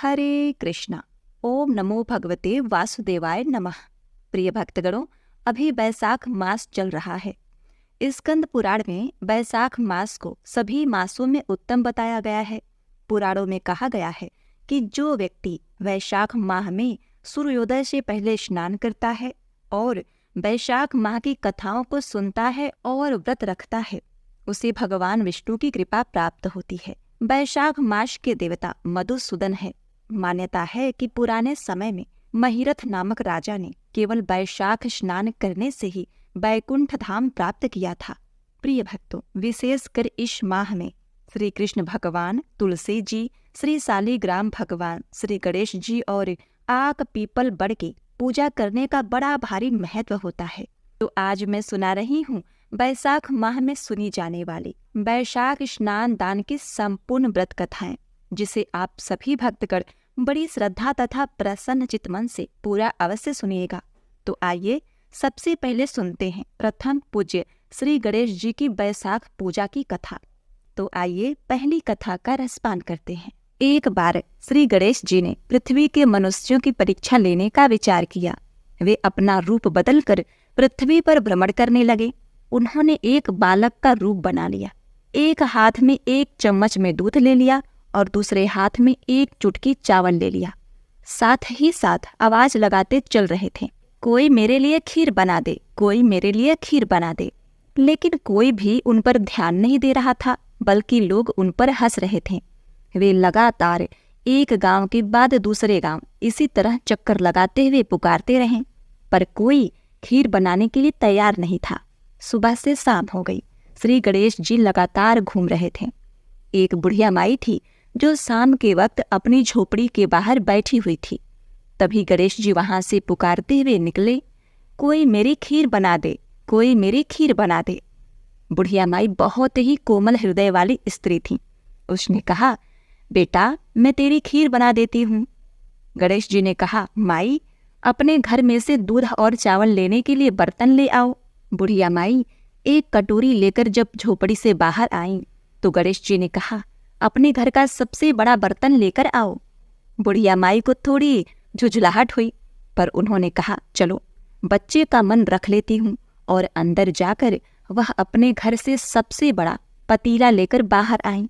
हरे कृष्णा। ओम नमो भगवते वासुदेवाय नमः। प्रिय भक्तगणों, अभी बैसाख मास चल रहा है। स्कंद पुराण में बैसाख मास को सभी मासों में उत्तम बताया गया है। पुराणों में कहा गया है कि जो व्यक्ति वैशाख माह में सूर्योदय से पहले स्नान करता है और वैशाख माह की कथाओं को सुनता है और व्रत रखता है, उसे भगवान विष्णु की कृपा प्राप्त होती है। वैशाख मास के देवता मधुसूदन है। मान्यता है कि पुराने समय में महिरथ नामक राजा ने केवल वैशाख स्नान करने से ही बैकुंठ धाम प्राप्त किया था। प्रिय भक्तों, विशेषकर इस माह में श्री कृष्ण भगवान, तुलसी जी, श्री शालिग्राम भगवान, श्री गणेश जी और आक पीपल बड़ की पूजा करने का बड़ा भारी महत्व होता है। तो आज मैं सुना रही हूँ बैसाख माह में सुनी जाने वाली वैशाख स्नान दान की संपूर्ण व्रत कथाएं, जिसे आप सभी भक्तगण बड़ी श्रद्धा तथा प्रसन्न चित्त मन से पूरा अवश्य सुनिएगा। तो आइए सबसे पहले सुनते हैं प्रथम पूज्य श्री गणेश जी की बैसाख पूजा की कथा। तो आइए पहली कथा का रसपान करते हैं। एक बार श्री गणेश जी ने पृथ्वी के मनुष्यों की परीक्षा लेने का विचार किया। वे अपना रूप बदलकर पृथ्वी पर भ्रमण करने लगे। उन्होंने एक बालक का रूप बना लिया। एक हाथ में एक चम्मच में दूध ले लिया और दूसरे हाथ में एक चुटकी चावल ले लिया। साथ ही साथ आवाज लगाते चल रहे थे, कोई मेरे लिए खीर बना दे, कोई मेरे लिए खीर बना दे। लेकिन कोई भी उन पर ध्यान नहीं दे रहा था, बल्कि लोग उन पर हंस रहे थे। वे लगातार एक गांव के बाद दूसरे गांव इसी तरह चक्कर लगाते हुए पुकारते रहे, पर कोई खीर बनाने के लिए तैयार नहीं था। सुबह से शाम हो गई। श्री गणेश जी लगातार घूम रहे थे। एक बुढ़िया माई थी जो शाम के वक्त अपनी झोपड़ी के बाहर बैठी हुई थी। तभी गणेश जी वहां से पुकारते हुए निकले, कोई मेरी खीर बना दे, कोई मेरी खीर बना दे। बुढ़िया माई बहुत ही कोमल हृदय वाली स्त्री थी। उसने कहा, बेटा मैं तेरी खीर बना देती हूँ। गणेश जी ने कहा, माई अपने घर में से दूध और चावल लेने के लिए बर्तन ले आओ। बुढ़िया माई एक कटोरी लेकर जब झोपड़ी से बाहर आई तो गणेश जी ने कहा, अपने घर का सबसे बड़ा बर्तन लेकर आओ। बुढ़िया माई को थोड़ी झुझलाहट हुई, पर उन्होंने कहा, चलो बच्चे का मन रख लेती हूँ। और अंदर जाकर वह अपने घर से सबसे बड़ा पतीला लेकर बाहर आई।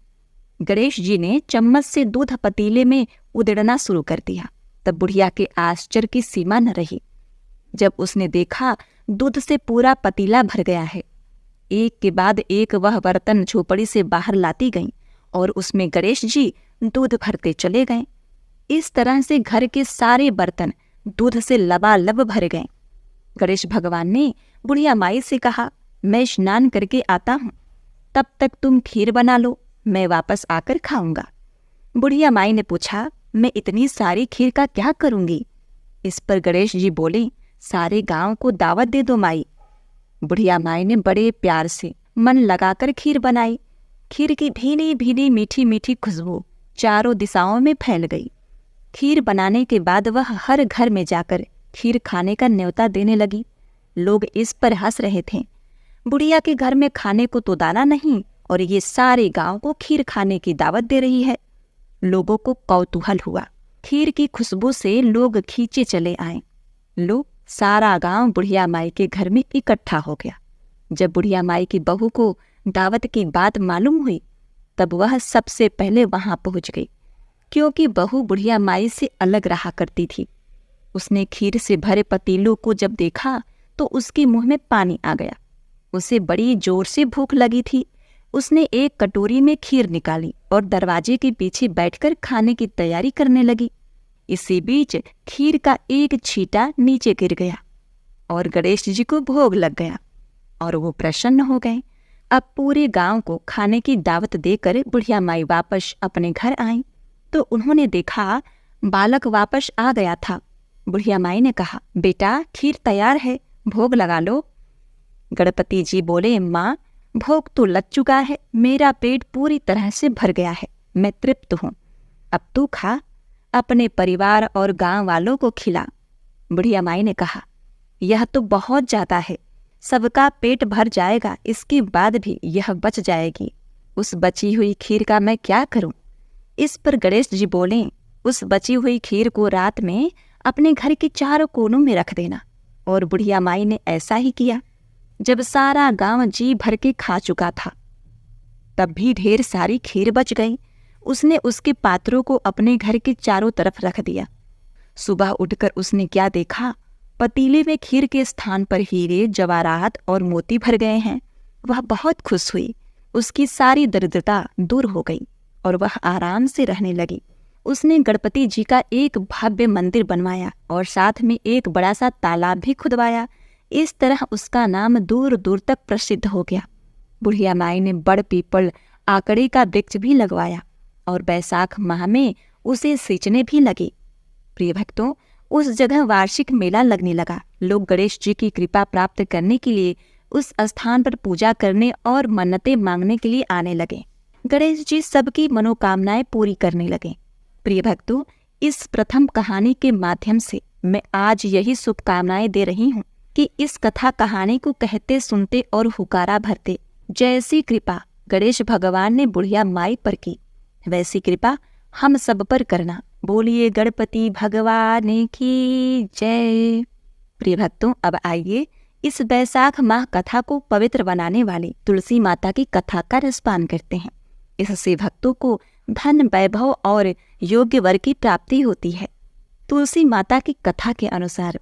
गणेश जी ने चम्मच से दूध पतीले में उधेड़ना शुरू कर दिया। तब बुढ़िया के आश्चर्य की सीमा न रही जब उसने देखा दूध से पूरा पतीला भर गया है। एक के बाद एक वह बर्तन झोपड़ी से बाहर लाती गईं और उसमें गणेश जी दूध भरते चले गए। इस तरह से घर के सारे बर्तन दूध से लबालब भर गए। गणेश भगवान ने बुढ़िया माई से कहा, मैं स्नान करके आता हूँ, तब तक तुम खीर बना लो, मैं वापस आकर खाऊंगा। बुढ़िया माई ने पूछा, मैं इतनी सारी खीर का क्या करूंगी? इस पर गणेश जी बोले, सारे गांव को दावत दे दो माई। बुढ़िया माई ने बड़े प्यार से मन लगाकर खीर बनाई। खीर की भीनी भीनी मीठी मीठी खुशबू चारों दिशाओं में फैल गई। खीर बनाने के बाद वह हर घर में जाकर खीर खाने का न्योता देने लगी। लोग इस पर हंस रहे थे। बुढ़िया के घर में खाने को तो दाना नहीं और ये सारे गांव को खीर खाने की दावत दे रही है। लोगों को कौतूहल हुआ। खीर की खुशबू से लोग खींचे चले आए। लो, सारा गांव बुढ़िया माई के घर में इकट्ठा हो गया। जब बुढ़िया माई की बहू को दावत की बात मालूम हुई, तब वह सबसे पहले वहां पहुंच गई, क्योंकि बहू बुढ़िया माई से अलग रहा करती थी। उसने खीर से भरे पतीलों को जब देखा तो उसके मुंह में पानी आ गया। उसे बड़ी जोर से भूख लगी थी। उसने एक कटोरी में खीर निकाली और दरवाजे के पीछे बैठकर खाने की तैयारी करने लगी। इसी बीच खीर का एक छींटा नीचे गिर गया और गणेश जी को भोग लग गया और वो प्रसन्न हो गए। अब पूरे गांव को खाने की दावत देकर बुढ़िया माई वापस अपने घर आई तो उन्होंने देखा बालक वापस आ गया था। बुढ़िया माई ने कहा, बेटा खीर तैयार है, भोग लगा लो। गणपति जी बोले, माँ भोग तो लग चुका है, मेरा पेट पूरी तरह से भर गया है, मैं तृप्त हूँ। अब तू खा, अपने परिवार और गांव वालों को खिला। बुढ़िया माई ने कहा, यह तो बहुत ज्यादा है, सबका पेट भर जाएगा, इसके बाद भी यह बच जाएगी। उस बची हुई खीर का मैं क्या करूं? इस पर गणेश जी बोले, उस बची हुई खीर को रात में अपने घर के चारों कोनों में रख देना। और बुढ़िया माई ने ऐसा ही किया। जब सारा गांव जी भर के खा चुका था तब भी ढेर सारी खीर बच गई। उसने उसके पात्रों को अपने घर के चारों तरफ रख दिया। सुबह उठकर उसने क्या देखा, पतीले में खीर के स्थान पर हीरे, जवाहरात और मोती भर गए हैं। वह बहुत खुश हुई। उसकी सारी दरिद्रता दूर हो गई और वह आराम से रहने लगी। उसने गणपति जी का एक भव्य मंदिर बनवाया और साथ में एक बड़ा सा तालाब भी खुदवाया। इस तरह उसका नाम दूर दूर तक प्रसिद्ध हो गया। बुढ़िया माई ने बड़ पीपल आकड़े का वृक्ष भी लगवाया और बैसाख माह में उसे सींचने भी लगी। प्रिय भक्तों, उस जगह वार्षिक मेला लगने लगा। लोग गणेश जी की कृपा प्राप्त करने के लिए उस स्थान पर पूजा करने और मन्नतें मांगने के लिए आने लगे। गणेश जी सबकी मनोकामनाएं पूरी करने लगे। प्रिय भक्तों, इस प्रथम कहानी के माध्यम से मैं आज यही शुभकामनाएं दे रही हूँ कि इस कथा कहानी को कहते सुनते और हुकारा भरते जैसी कृपा गणेश भगवान ने बुढ़िया माई पर की, वैसी कृपा हम सब पर करना। बोलिए गणपति भगवान की जय। प्रिय भक्तों, अब आइए इस बैसाख माह कथा को पवित्र बनाने वाली तुलसी माता की कथा का रसपान करते हैं। इससे भक्तों को धन, वैभव और योग्य वर की प्राप्ति होती है। तुलसी माता की कथा के अनुसार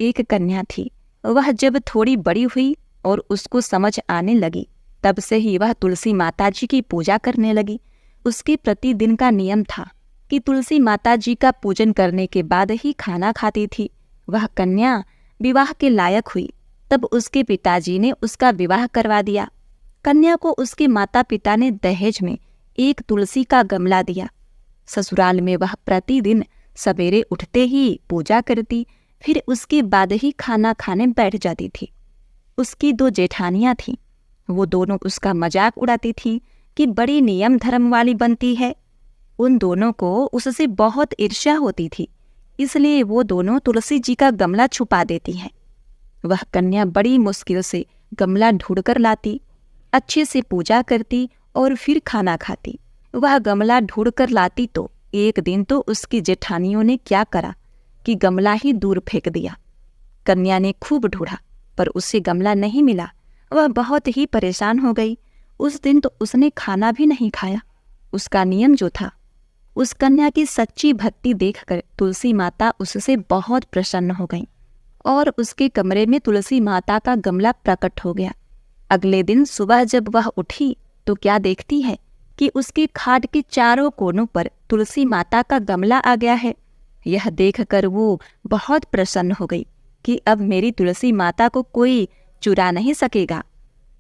एक कन्या थी। वह जब थोड़ी बड़ी हुई और उसको समझ आने लगी, तब से ही वह तुलसी माता जी की पूजा करने लगी। उसके प्रतिदिन का नियम था कि तुलसी माता जी का पूजन करने के बाद ही खाना खाती थी। वह कन्या विवाह के लायक हुई तब उसके पिताजी ने उसका विवाह करवा दिया। कन्या को उसके माता पिता ने दहेज में एक तुलसी का गमला दिया। ससुराल में वह प्रतिदिन सवेरे उठते ही पूजा करती, फिर उसके बाद ही खाना खाने बैठ जाती थी। उसकी 2 जेठानियां थीं। वो दोनों उसका मजाक उड़ाती थीं कि बड़ी नियम धर्म वाली बनती है। उन दोनों को उससे बहुत ईर्ष्या होती थी, इसलिए वो दोनों तुलसी जी का गमला छुपा देती हैं। वह कन्या बड़ी मुश्किल से गमला ढूंढकर लाती, अच्छे से पूजा करती और फिर खाना खाती। वह गमला ढूंढकर लाती तो एक दिन तो उसकी जेठानियों ने क्या करा कि गमला ही दूर फेंक दिया। कन्या ने खूब ढूंढा पर उसे गमला नहीं मिला। वह बहुत ही परेशान हो गई। उस दिन तो उसने खाना भी नहीं खाया। उसका नियम जो था, उस कन्या की सच्ची भक्ति देखकर तुलसी माता उससे बहुत प्रसन्न हो गई और उसके कमरे में तुलसी माता का गमला प्रकट हो गया। अगले दिन सुबह जब वह उठी तो क्या देखती है कि उसकी खाट के चारों कोनों पर तुलसी माता का गमला आ गया है। यह देखकर वो बहुत प्रसन्न हो गई कि अब मेरी तुलसी माता को कोई चुरा नहीं सकेगा।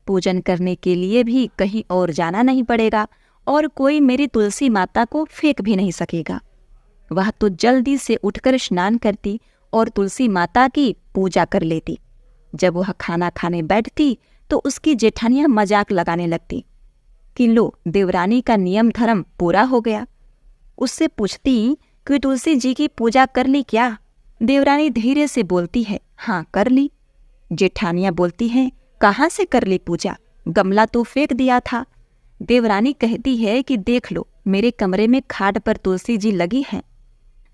पूजन करने के लिए भी कहीं और जाना नहीं पड़ेगा और कोई मेरी तुलसी माता को फेंक भी नहीं सकेगा। वह तो जल्दी से उठकर स्नान करती और तुलसी माता की पूजा कर लेती। जब वह खाना खाने बैठती तो उसकी जेठानियां मजाक लगाने लगती कि लो, देवरानी का नियम धर्म पूरा हो गया। उससे पूछती कि तुलसी जी की पूजा कर ली क्या? देवरानी धीरे से बोलती है, हाँ कर ली। जेठानियां बोलती हैं, कहाँ से कर ली पूजा? गमला तो फेंक दिया था। देवरानी कहती है कि देख लो, मेरे कमरे में खाट पर तुलसी जी लगी हैं।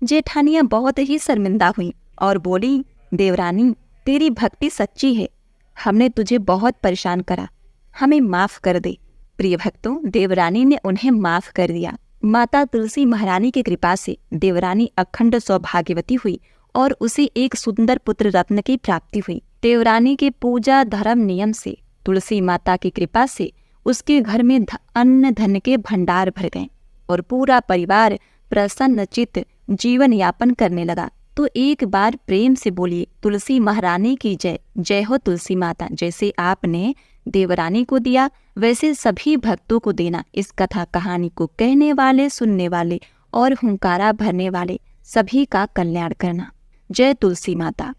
जेठानियां बहुत ही शर्मिंदा हुई और बोली, देवरानी तेरी भक्ति सच्ची है, हमने तुझे बहुत परेशान करा, हमें माफ कर दे। प्रिय भक्तों, देवरानी ने उन्हें माफ कर दिया। माता तुलसी महारानी की कृपा से देवरानी अखंड सौभाग्यवती हुई और उसे एक सुंदर पुत्र रत्न की प्राप्ति हुई। देवरानी के पूजा धर्म नियम से, तुलसी माता की कृपा से उसके घर में अन्न धन के भंडार भर गए और पूरा परिवार प्रसन्न चित्त जीवन यापन करने लगा। तो एक बार प्रेम से बोलिए, तुलसी महारानी की जय। जय हो तुलसी माता। जैसे आपने देवरानी को दिया वैसे सभी भक्तों को देना। इस कथा कहानी को कहने वाले, सुनने वाले और हुंकारा भरने वाले सभी का कल्याण करना। जय तुलसी माता।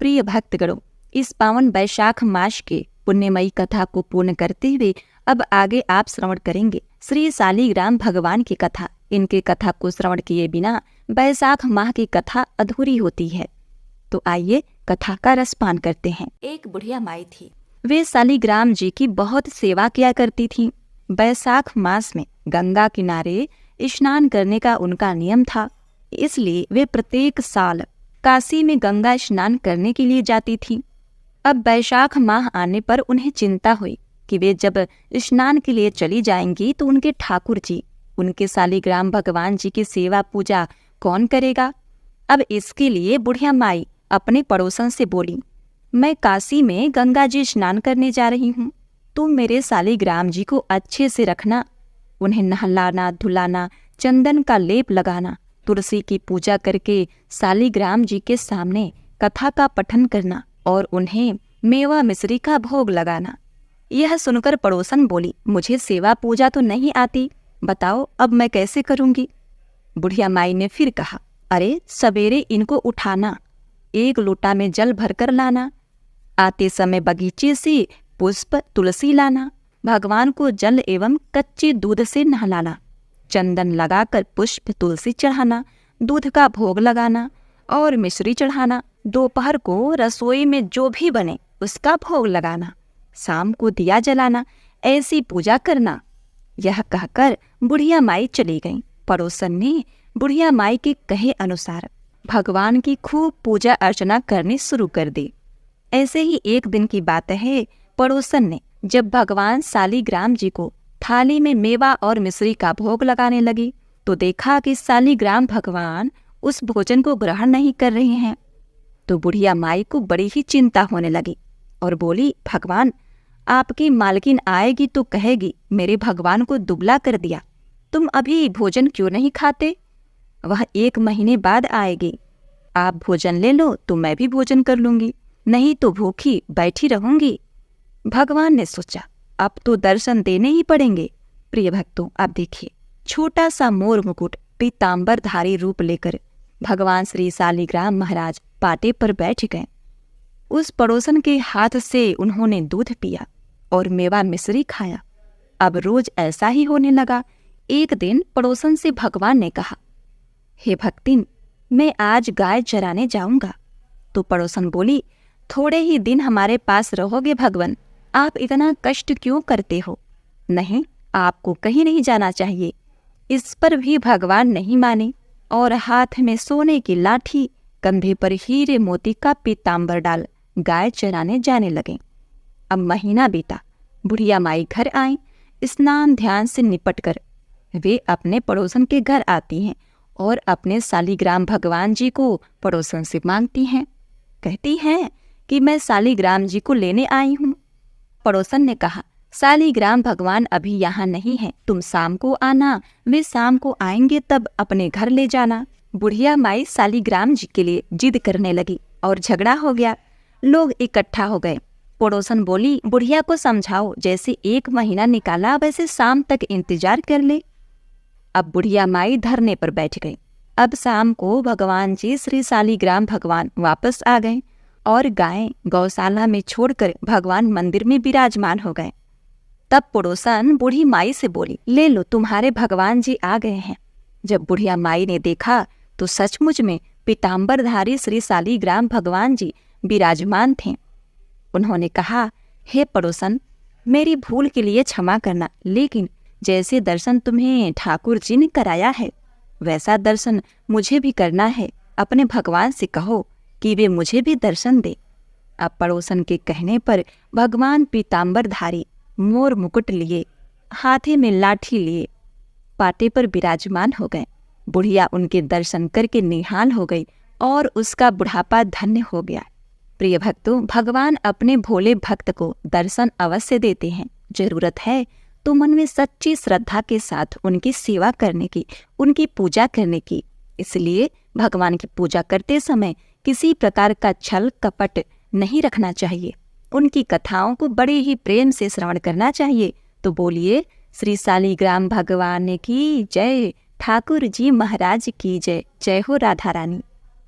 प्रिय भक्तगणों, इस पावन वैशाख मास के पुण्यमयी कथा को पूर्ण करते हुए अब आगे आप श्रवण करेंगे श्री शालिग्राम भगवान की कथा। इनके कथा को श्रवण किए बिना बैसाख माह की कथा अधूरी होती है। तो आइए कथा का रसपान करते हैं। एक बुढ़िया माई थी। वे शालिग्राम जी की बहुत सेवा किया करती थीं। बैसाख मास में गंगा किनारे स्नान करने का उनका नियम था। इसलिए वे प्रत्येक साल काशी में गंगा स्नान करने के लिए जाती थीं। अब वैशाख माह आने पर उन्हें चिंता हुई कि वे जब स्नान के लिए चली जाएंगी तो उनके ठाकुर जी, उनके शालिग्राम भगवान जी की सेवा पूजा कौन करेगा। अब इसके लिए बुढ़िया माई अपने पड़ोसन से बोली, मैं काशी में गंगा जी स्नान करने जा रही हूँ, तुम मेरे शालिग्राम जी को अच्छे से रखना, उन्हें नहलाना धुलाना, चंदन का लेप लगाना, तुलसी की पूजा करके शालिग्राम जी के सामने कथा का पठन करना और उन्हें मेवा मिश्री का भोग लगाना। यह सुनकर पड़ोसन बोली, मुझे सेवा पूजा तो नहीं आती, बताओ अब मैं कैसे करूँगी। बुढ़िया माई ने फिर कहा, अरे सवेरे इनको उठाना, एक लोटा में जल भरकर लाना, आते समय बगीचे से पुष्प तुलसी लाना, भगवान को जल एवं कच्चे दूध से नहलाना, चंदन लगाकर पुष्प तुलसी चढ़ाना, दूध का भोग लगाना और मिश्री चढ़ाना, दोपहर को रसोई में जो भी बने उसका भोग लगाना, शाम को दिया जलाना, ऐसी पूजा करना। यह कहकर बुढ़िया माई चली गईं। पड़ोसन ने बुढ़िया माई के कहे अनुसार भगवान की खूब पूजा अर्चना करनी शुरू कर दी। ऐसे ही एक दिन की बात है, पड़ोसन ने जब भगवान शालिग्राम जी को थाली में मेवा और मिश्री का भोग लगाने लगी तो देखा कि शालिग्राम भगवान उस भोजन को ग्रहण नहीं कर रहे हैं। तो बुढ़िया माई को बड़ी ही चिंता होने लगी और बोली, भगवान, आपकी मालकिन आएगी तो कहेगी मेरे भगवान को दुबला कर दिया, तुम अभी भोजन क्यों नहीं खाते, वह 1 महीने बाद आएगी, आप भोजन ले लो तो मैं भी भोजन कर लूंगी, नहीं तो भूखी बैठी रहूंगी। भगवान ने सोचा अब तो दर्शन देने ही पड़ेंगे। प्रिय भक्तों, अब देखिए, छोटा सा मोर मुकुट पीताम्बरधारी रूप लेकर भगवान श्री शालिग्राम महाराज पाटे पर बैठ गए। उस पड़ोसन के हाथ से उन्होंने दूध पिया और मेवा मिश्री खाया। अब रोज ऐसा ही होने लगा। एक दिन पड़ोसन से भगवान ने कहा, हे भक्तिन, मैं आज गाय चराने जाऊंगा। तो पड़ोसन बोली, थोड़े ही दिन हमारे पास रहोगे भगवान, आप इतना कष्ट क्यों करते हो, नहीं, आपको कहीं नहीं जाना चाहिए। इस पर भी भगवान नहीं माने और हाथ में सोने की लाठी, कंधे पर हीरे मोती का पीताम्बर डाल गाय चराने जाने लगे। अब महीना बीता, बुढ़िया माई घर आई। स्नान ध्यान से निपटकर वे अपने पड़ोसन के घर आती हैं और अपने शालिग्राम भगवान जी को पड़ोसन से मांगती हैं। कहती हैं कि मैं शालिग्राम जी को लेने आई हूँ। पड़ोसन ने कहा, शालिग्राम भगवान अभी यहाँ नहीं है, तुम शाम को आना, वे शाम को आएंगे तब अपने घर ले जाना। बुढ़िया माई शालिग्राम जी के लिए जिद करने लगी और झगड़ा हो गया। लोग इकट्ठा हो गए। पड़ोसन बोली, बुढ़िया को समझाओ, जैसे 1 महीना निकाला वैसे शाम तक इंतजार कर ले। अब बुढ़िया माई धरने पर बैठ गई। अब शाम को भगवान जी श्री शालिग्राम भगवान वापस आ गए और गायें गौशाला में छोड़कर भगवान मंदिर में विराजमान हो गए। तब पड़ोसन बूढ़ी माई से बोली, ले लो, तुम्हारे भगवान जी आ गए हैं। जब बुढ़िया माई ने देखा तो सचमुच में पीताम्बरधारी श्री शालिग्राम भगवान जी विराजमान थे। उन्होंने कहा, हे पड़ोसन, मेरी भूल के लिए क्षमा करना, लेकिन जैसे दर्शन तुम्हें ठाकुर जी ने कराया है वैसा दर्शन मुझे भी करना है। अपने भगवान से कहो कि वे मुझे भी दर्शन दे। अब पड़ोसन के कहने पर भगवान पीताम्बरधारी मोर मुकुट लिए, हाथे में लाठी लिए, पाटे पर विराजमान हो गए। बुढ़िया उनके दर्शन करके निहाल हो गई और उसका बुढ़ापा धन्य हो गया। प्रिय भक्तों, भगवान अपने भोले भक्त को दर्शन अवश्य देते हैं। जरूरत है तो मन में सच्ची श्रद्धा के साथ उनकी सेवा करने की, उनकी पूजा करने की। इसलिए भगवान की पूजा करते समय किसी प्रकार का छल कपट नहीं रखना चाहिए। उनकी कथाओं को बड़े ही प्रेम से श्रवण करना चाहिए। तो बोलिए, श्री शालिग्राम भगवान की जय, ठाकुर जी महाराज की जय। जय हो राधा रानी।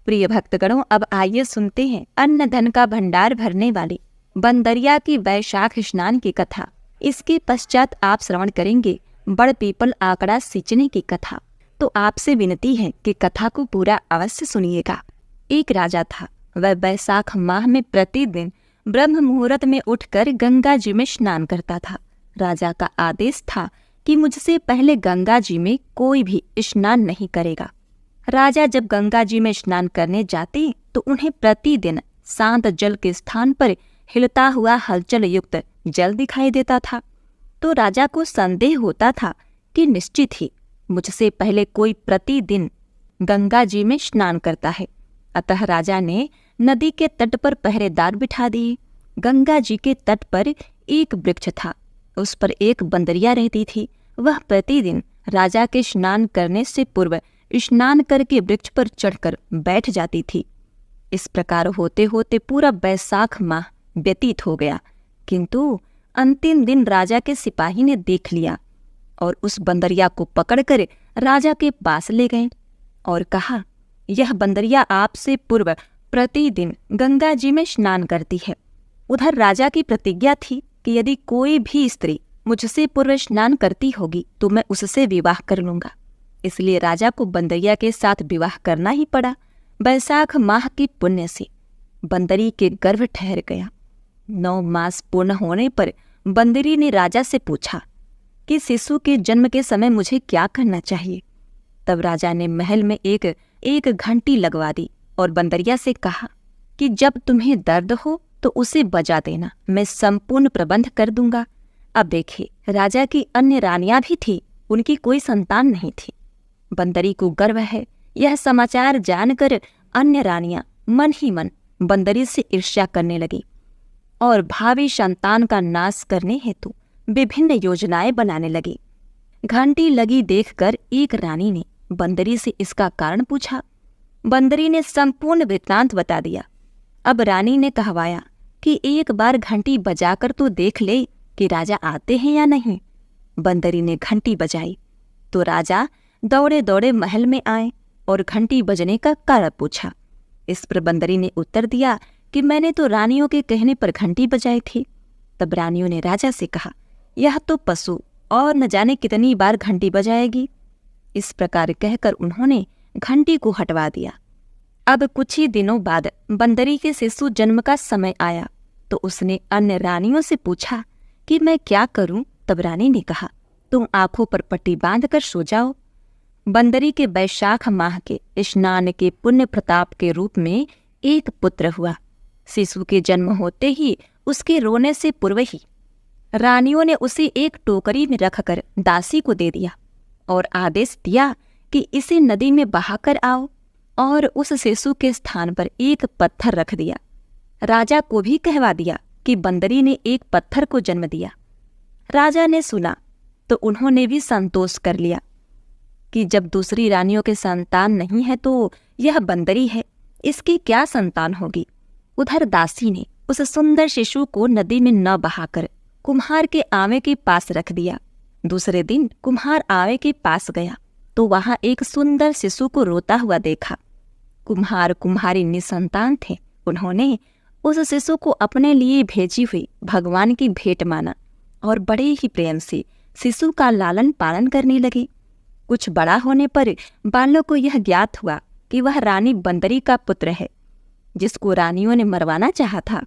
प्रिय भक्तगणों, अब आइए सुनते हैं अन्न धन का भंडार भरने वाली बंदरिया की वैशाख स्नान की कथा। इसके पश्चात आप श्रवण करेंगे बड़ पीपल आंकड़ा सींचने की कथा। तो आपसे विनती है कि कथा को पूरा अवश्य सुनिएगा। एक राजा था। वह वैशाख माह में प्रतिदिन ब्रह्म मुहूर्त में उठकर गंगा जी में स्नान करता था। राजा का आदेश था कि मुझसे पहले गंगा जी में कोई भी स्नान नहीं करेगा। राजा जब गंगा जी में स्नान करने जाते तो उन्हें प्रतिदिन शांत जल के स्थान पर हिलता हुआ हलचल युक्त जल दिखाई देता था। तो राजा को संदेह होता था कि निश्चित ही मुझसे पहले कोई प्रतिदिन गंगा जी में स्नान करता है। अतः राजा ने नदी के तट पर पहरेदार बिठा दिए। गंगा जी के तट पर एक वृक्ष था, उस पर एक बंदरिया रहती थी। वह प्रतिदिन राजा के स्नान करने से पूर्व स्नान करके वृक्ष पर चढ़कर बैठ जाती थी। इस प्रकार होते होते पूरा बैसाख माह व्यतीत हो गया, किंतु अंतिम दिन राजा के सिपाही ने देख लिया और उस बंदरिया को पकड़कर राजा के पास ले गए और कहा, यह बंदरिया आपसे पूर्व प्रतिदिन गंगा जी में स्नान करती है। उधर राजा की प्रतिज्ञा थी कि यदि कोई भी स्त्री मुझसे पूर्व स्नान करती होगी तो मैं उससे विवाह कर लूंगा। इसलिए राजा को बंदरिया के साथ विवाह करना ही पड़ा। बैसाख माह की पुण्य से बंदरी के गर्भ ठहर गया। 9 मास पूर्ण होने पर बंदरी ने राजा से पूछा कि शिशु के जन्म के समय मुझे क्या करना चाहिए। तब राजा ने महल में एक घंटी लगवा दी और बंदरिया से कहा कि जब तुम्हें दर्द हो तो उसे बजा देना, मैं संपूर्ण प्रबंध कर दूंगा। अब देखिए, राजा की अन्य रानियां भी थी, उनकी कोई संतान नहीं थी। बंदरी को गर्व है। यह समाचार जानकर अन्य रानियां मन ही मन बंदरी से ईर्ष्या करने लगी और भावी संतान का नाश करने हेतु विभिन्न योजनाएं बनाने लगी। घंटी लगी देखकर एक रानी ने बंदरी से इसका कारण पूछा। बंदरी ने संपूर्ण वृत्तांत बता दिया। अब रानी ने कहवाया कि एक बार घंटी बजाकर तो देख ले कि राजा आते हैं या नहीं। बंदरी ने घंटी बजाई तो राजा दौड़े दौड़े महल में आए और घंटी बजने का कारण पूछा। इस पर बंदरी ने उत्तर दिया कि मैंने तो रानियों के कहने पर घंटी बजाई थी। तब रानियों ने राजा से कहा, यह तो पशु और न जाने कितनी बार घंटी बजाएगी। इस प्रकार कहकर उन्होंने घंटी को हटवा दिया। अब कुछ ही दिनों बाद बंदरी के शिशु जन्म का समय आया तो उसने अन्य रानियों से पूछा कि मैं क्या करूं। तब रानी ने कहा, तुम आंखों पर पट्टी बांधकर सो जाओ। बंदरी के बैशाख माह के स्नान के पुण्य प्रताप के रूप में एक पुत्र हुआ। शिशु के जन्म होते ही उसके रोने से पूर्व ही रानियों ने उसे एक टोकरी में रखकर दासी को दे दिया और आदेश दिया कि इसे नदी में बहाकर आओ, और उस शिशु के स्थान पर एक पत्थर रख दिया। राजा को भी कहवा दिया कि बंदरी ने एक पत्थर को जन्म दिया। राजा ने सुना तो उन्होंने भी संतोष कर लिया कि जब दूसरी रानियों के संतान नहीं है तो यह बंदरी है, इसकी क्या संतान होगी। उधर दासी ने उस सुंदर शिशु को नदी में न बहाकर कुम्हार के आवे के पास रख दिया। दूसरे दिन कुम्हार आवे के पास गया तो वहां एक सुंदर शिशु को रोता हुआ देखा। कुम्हार कुम्हारी निसंतान थे। उन्होंने उस शिशु को अपने लिए भेजी हुई भगवान की भेंट माना और बड़े ही प्रेम से शिशु का लालन पालन करने लगे। कुछ बड़ा होने पर बालों को यह ज्ञात हुआ कि वह रानी बंदरी का पुत्र है, जिसको रानियों ने मरवाना चाहा था।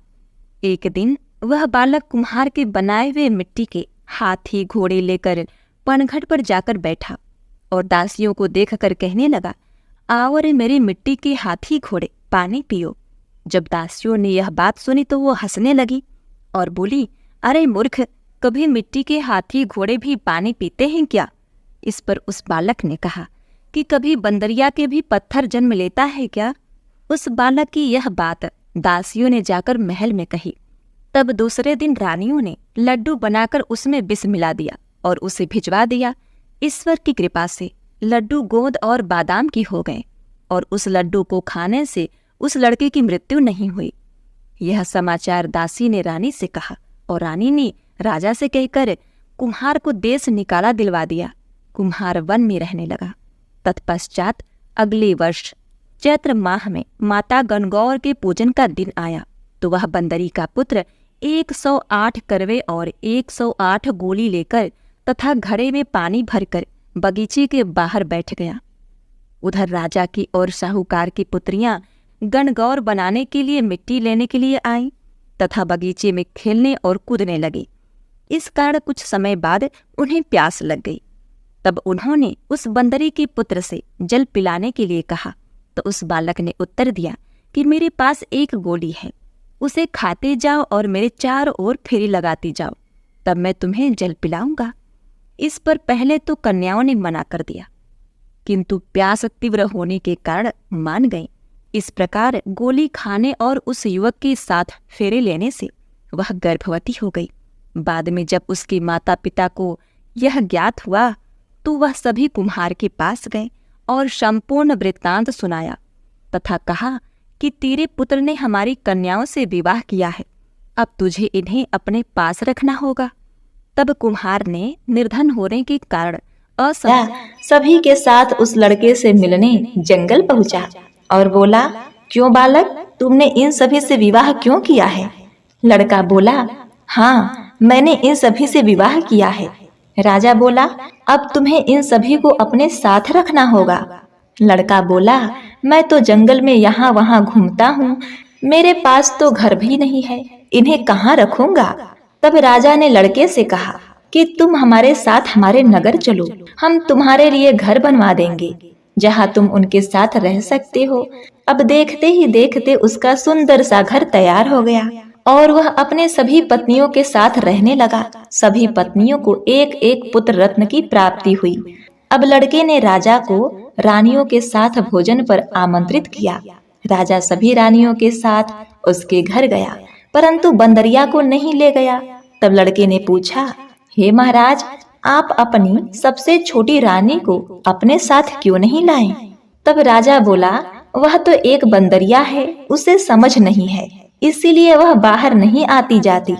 एक दिन वह बालक कुम्हार के बनाए हुए मिट्टी के हाथी घोड़े लेकर पनघट पर जाकर बैठा और दासियों को देखकर कहने लगा, आओ रे मेरी मिट्टी के हाथी घोड़े, पानी पियो। जब दासियों ने यह बात सुनी तो वो हंसने लगी और बोली, अरे मूर्ख, कभी मिट्टी के हाथी घोड़े भी पानी पीते हैं क्या? इस पर उस बालक ने कहा कि कभी बंदरिया के भी पत्थर जन्म लेता है क्या? उस बालक की यह बात दासियों ने जाकर महल में कही। तब दूसरे दिन रानियों ने लड्डू बनाकर उसमें विष मिला दिया और उसे भिजवा दिया। ईश्वर की कृपा से लड्डू गोंद और बादाम की हो गए और उस लड्डू को खाने से उस लड़के की मृत्यु नहीं हुई। यह समाचार दासी ने रानी से कहा और रानी ने राजा से कहकर कुम्हार को देश निकाला दिलवा दिया। कुम्हार वन में रहने लगा। तत्पश्चात अगले वर्ष चैत्र माह में माता गणगौर के पूजन का दिन आया तो वह बंदरी का पुत्र 108 करवे और 108 गोली लेकर तथा घड़े में पानी भरकर बगीचे के बाहर बैठ गया। उधर राजा की और साहूकार की पुत्रियां गणगौर बनाने के लिए मिट्टी लेने के लिए आईं तथा बगीचे में खेलने और कूदने लगी। इस कारण कुछ समय बाद उन्हें प्यास लग गई। तब उन्होंने उस बंदरी के पुत्र से जल पिलाने के लिए कहा तो उस बालक ने उत्तर दिया कि मेरे पास एक गोली है, उसे खाते जाओ और मेरे चारों ओर फेरी लगाती जाओ, तब मैं तुम्हें जल पिलाऊंगा। इस पर पहले तो कन्याओं ने मना कर दिया, किंतु प्यास तीव्र होने के कारण मान गईं। इस प्रकार गोली खाने और उस युवक के साथ फेरे लेने से वह गर्भवती हो गई। बाद में जब उसके माता पिता को यह ज्ञात हुआ तो वह सभी कुम्हार के पास गए और संपूर्ण वृत्तांत सुनाया तथा कहा कि तेरे पुत्र ने हमारी कन्याओं से विवाह किया है, अब तुझे इन्हें अपने पास रखना होगा। तब कुम्हार ने निर्धन होने के कारण सभी के साथ उस लड़के से मिलने जंगल पहुंचा और बोला, क्यों बालक, तुमने इन सभी से विवाह क्यों किया है? लड़का बोला, हाँ, मैंने इन सभी से विवाह किया है। राजा बोला, अब तुम्हें इन सभी को अपने साथ रखना होगा। लड़का बोला, मैं तो जंगल में यहाँ वहाँ घूमता हूँ, मेरे पास तो घर भी नहीं है, इन्हें कहाँ रखूंगा? तब राजा ने लड़के से कहा कि तुम हमारे साथ हमारे नगर चलो, हम तुम्हारे लिए घर बनवा देंगे जहाँ तुम उनके साथ रह सकते हो। अब देखते ही देखते उसका सुंदर सा घर तैयार हो गया और वह अपने सभी पत्नियों के साथ रहने लगा। सभी पत्नियों को एक एक पुत्र रत्न की प्राप्ति हुई। अब लड़के ने राजा को रानियों के साथ भोजन पर आमंत्रित किया। राजा सभी रानियों के साथ उसके घर गया, परंतु बंदरिया को नहीं ले गया। तब लड़के ने पूछा, हे महाराज, आप अपनी सबसे छोटी रानी को अपने साथ क्यों नहीं लाए? तब राजा बोला, वह तो एक बंदरिया है, उसे समझ नहीं है, इसीलिए वह बाहर नहीं आती जाती।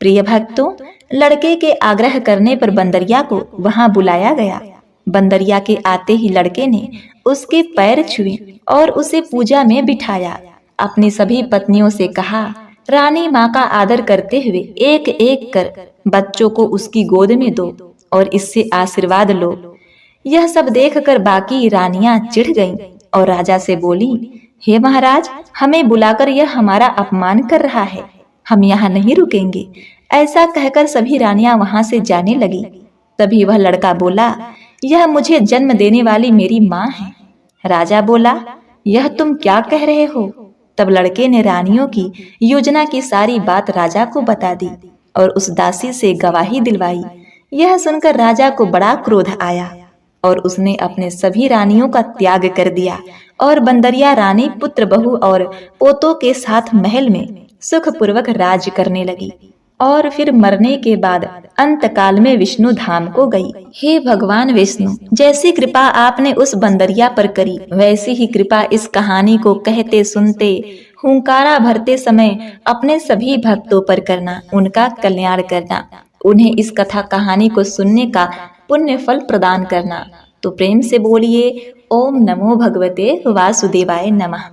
प्रिय भक्तों, लड़के के आग्रह करने पर बंदरिया को वहां बुलाया गया। बंदरिया के आते ही लड़के ने उसके पैर छुए और उसे पूजा में बिठाया। अपनी सभी पत्नियों से कहा, रानी माँ का आदर करते हुए एक एक कर बच्चों को उसकी गोद में दो और इससे आशीर्वाद लो। यह सब देखकर बाकी रानियां चिढ़ गईं और राजा से बोली, हे महाराज, हमें बुलाकर यह हमारा अपमान कर रहा है, हम यहाँ नहीं रुकेंगे। ऐसा कहकर सभी रानियां वहां से जाने लगी। तभी वह लड़का बोला, यह मुझे जन्म देने वाली मेरी माँ है। राजा बोला, यह तुम क्या कह रहे हो? तब लड़के ने रानियों की योजना की सारी बात राजा को बता दी और उस दासी से गवाही दिलवाई। यह सुनकर राजा को बड़ा क्रोध आया और उसने अपने सभी रानियों का त्याग कर दिया और बंदरिया रानी पुत्र बहू और पोतों के साथ महल में सुखपूर्वक राज करने लगी और फिर मरने के बाद अंत काल में विष्णु धाम को गई। हे भगवान विष्णु, जैसी कृपा आपने उस बंदरिया पर करी, वैसी ही कृपा इस कहानी को कहते सुनते हुंकारा भरते समय अपने सभी भक्तों पर करना, उनका कल्याण करना, उन्हें इस कथा कहानी को सुनने का पुण्य फल प्रदान करना। तो प्रेम से बोलिए, ओम नमो भगवते वासुदेवाय नमः।